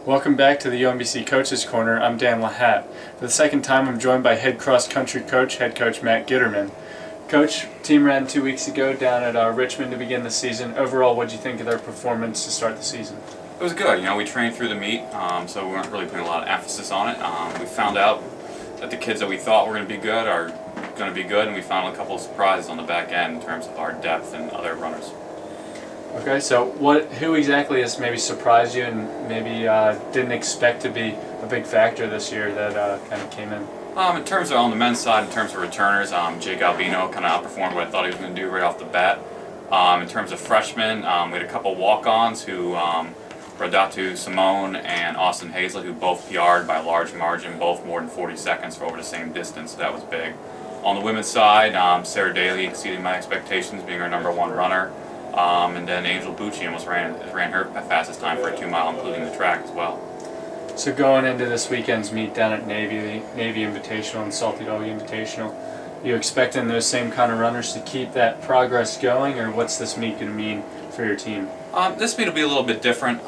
Welcome back to the UMBC Coaches Corner. I'm Dan LaHatte. For the second time, I'm joined by head cross-country coach, head coach Matt Gittermann. Coach, team ran 2 weeks ago down at Richmond to begin the season. Overall, what did you think of their performance to start the season? It was good. We trained through the meet, so we weren't really putting a lot of emphasis on it. We found out that the kids that we thought were going to be good are going to be good, and we found a couple of surprises on the back end in terms of our depth and other runners. Okay, so who exactly has maybe surprised you and maybe didn't expect to be a big factor this year that kind of came in? In terms of on the men's side, in terms of returners, Jake Albino kind of outperformed what I thought he was going to do right off the bat. In terms of freshmen, we had a couple walk-ons who, Radatu Simone and Austin Hazlett, who both PR'd by a large margin, both more than 40 seconds for over the same distance, so that was big. On the women's side, Sarah Daly exceeded my expectations, being our #1 runner. And then Angel Bucci almost ran her fastest time for a 2-mile, including the track as well. So going into this weekend's meet down at Navy Invitational and Salty Dog Invitational, you expecting those same kind of runners to keep that progress going, or what's this meet going to mean for your team? This meet will be a little bit different,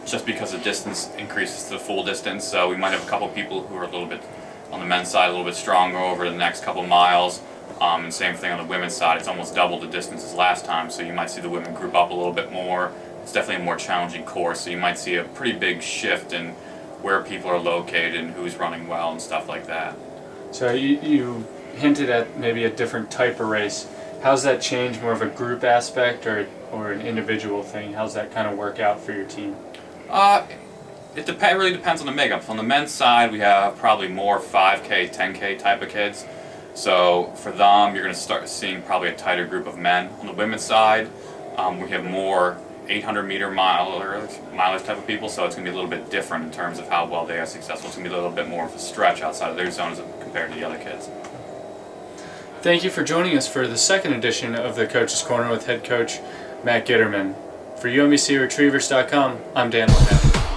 just because the distance increases to the full distance. So we might have a couple people who are a little bit on the men's side, a little bit stronger over the next couple miles. And same thing on the women's side, it's almost double the distance as last time, so you might see the women group up a little bit more. It's definitely a more challenging course, so you might see a pretty big shift in where people are located and who's running well and stuff like that. So you hinted at maybe a different type of race. How's that change, more of a group aspect or an individual thing? How's that kind of work out for your team? It really depends on the makeup. On the men's side, we have probably more 5K, 10K type of kids. So for them, you're going to start seeing probably a tighter group of men. On the women's side, we have more 800-meter mileage type of people, so it's going to be a little bit different in terms of how well they are successful. It's going to be a little bit more of a stretch outside of their zones compared to the other kids. Thank you for joining us for the second edition of the Coach's Corner with head coach Matt Gittermann. For UMBCRetrievers.com, I'm Dan LaHatte.